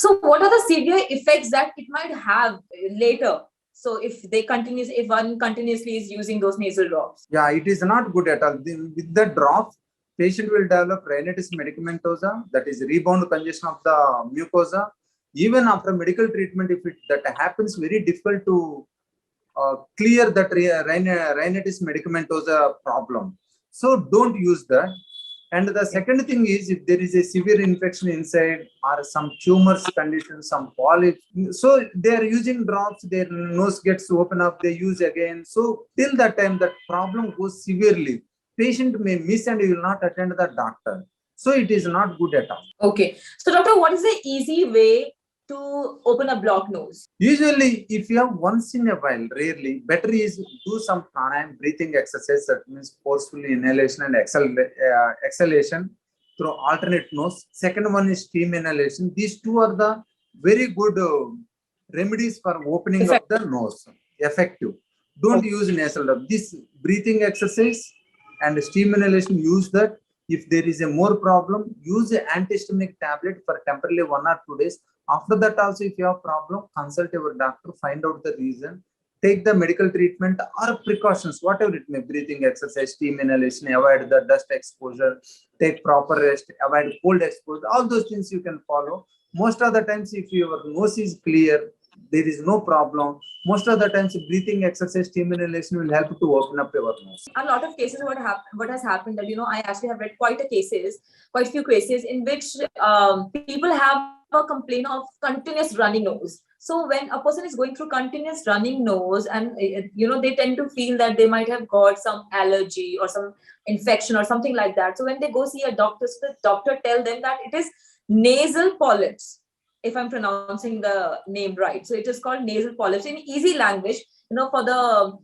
So what are the severe effects that it might have later? So if one continuously is using those nasal drops. Yeah, it is not good at all. With the drops, patient will develop rhinitis medicamentosa, that is rebound congestion of the mucosa. Even after medical treatment, if that happens, very difficult to clear that rhinitis medicamentosa problem. So don't use that. And the second thing is, if there is a severe infection inside or some tumors condition, some polyps, so they are using drops, their nose gets open up, they use again. So till that time that problem goes severely, patient may miss and you will not attend the doctor. So it is not good at all. Okay. So doctor, what is the easy way to open a blocked nose? Usually, if you have once in a while, rarely, better is do some pranayama breathing exercise, that means forceful inhalation and exhalation through alternate nose. Second one is steam inhalation. These two are the very good remedies for opening of the nose. Effective. Don't use nasal drop. This breathing exercise and steam inhalation, use that. If there is a more problem, use an antihistaminic tablet for temporarily 1 or 2 days. After that also, if you have problem, consult your doctor, find out the reason, take the medical treatment or precautions, whatever it may, breathing exercise, steam inhalation, avoid the dust exposure, take proper rest, avoid cold exposure, all those things you can follow. Most of the times, if your nose is clear, there is no problem. Most of the times, breathing exercise, steam inhalation will help to open up your nose. A lot of cases, what has happened that, I actually have read quite a few cases in which people have a complaint of continuous running nose. So when a person is going through continuous running nose and they tend to feel that they might have got some allergy or some infection or something like that. So when they go see a doctor, so the doctor tell them that it is nasal polyps, if I'm pronouncing the name right. So it is called nasal polyps in easy language. For the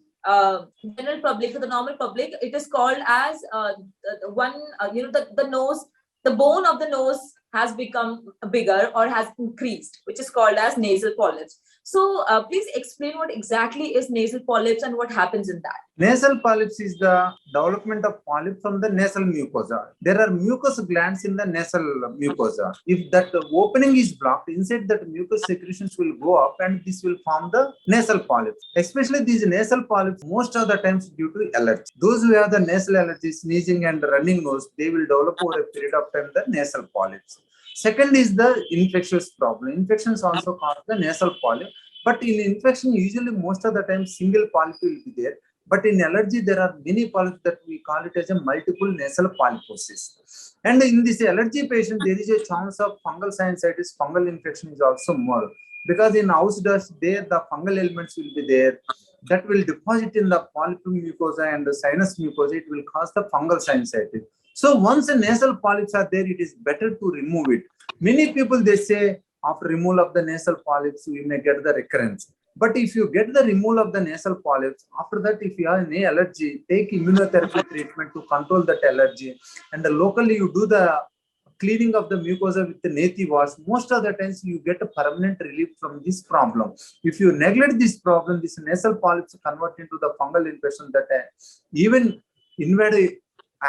general public, for the normal public, it is called as the nose, the bone of the nose has become bigger or has increased, which is called as nasal polyps. So please explain what exactly is nasal polyps and what happens in that. Nasal polyps is the development of polyp from the nasal mucosa. There are mucous glands in the nasal mucosa. If that opening is blocked, inside that mucous secretions will go up and this will form the nasal polyps. Especially these nasal polyps, most of the times due to allergy. Those who have the nasal allergy, sneezing and running nose, they will develop over a period of time the nasal polyps. Second is the infectious problem. Infections also cause the nasal polyp. But in infection, usually most of the time single polyp will be there. But in allergy, there are many polyps that we call it as a multiple nasal polyposis. And in this allergy patient, there is a chance of fungal sinusitis, fungal infection is also more. Because in house dust, there the fungal elements will be there. That will deposit in the polyp mucosa and the sinus mucosa. It will cause the fungal sinusitis. So once the nasal polyps are there, it is better to remove it. Many people, they say, after removal of the nasal polyps, we may get the recurrence. But if you get the removal of the nasal polyps, after that, if you have any allergy, take immunotherapy treatment to control that allergy. And locally, you do the cleaning of the mucosa with the Neti wash. Most of the times, you get a permanent relief from this problem. If you neglect this problem, this nasal polyps convert into the fungal infection that even invade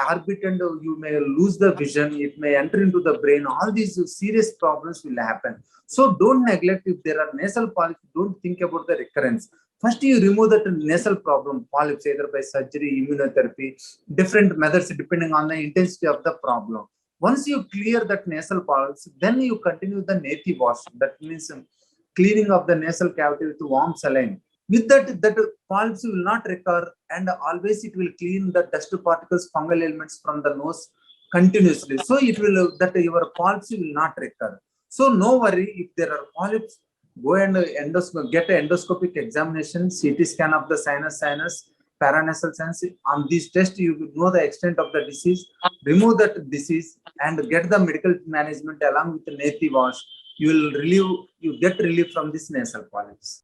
orbit and you may lose the vision, it may enter into the brain. All these serious problems will happen. So don't neglect. If there are nasal polyps, don't think about the recurrence. First, you remove that nasal problem, polyps, either by surgery, immunotherapy, different methods depending on the intensity of the problem. Once you clear that nasal polyps, then you continue the Neti wash. That means cleaning of the nasal cavity with warm saline. With that polyps will not recur, and always it will clean the dust particles, fungal elements from the nose continuously. So it will that your polyps will not recur. So no worry if there are polyps. Go and get an endoscopic examination, CT scan of the sinus, paranasal sinus. On this test, you will know the extent of the disease. Remove that disease and get the medical management along with the Neti wash. You get relief from this nasal polyps.